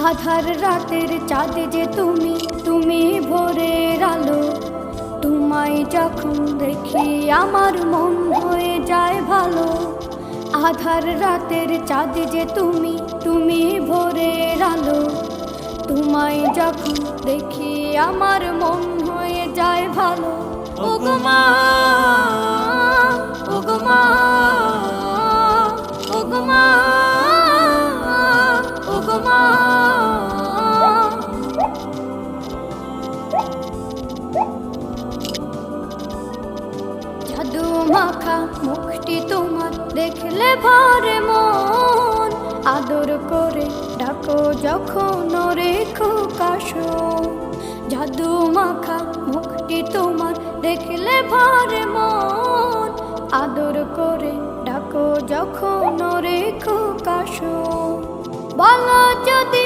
আধার রাতের চাঁদ যে তুমি, তুমি ভোরের আলো। তোমায় যখন দেখি আমার মন হয়ে যায় ভালো। আধার রাতের চাঁদ যে তুমি, তুমি ভোরের আলো। তোমায় যখন দেখি আমার মন হয়ে যায় ভালো। ওগো মা, ওগো মা, ওগো মা, ওগো মা। জাদু মাখা মুখটি তোমার দেখলে ভরে মন। আদর করে ডাকো যখন রেখো কাশো। জাদু মাখা মুখটি তোমার দেখলে ভরে মন। আদর করে ডাকো যখন রেখো কাশো। বলো যদি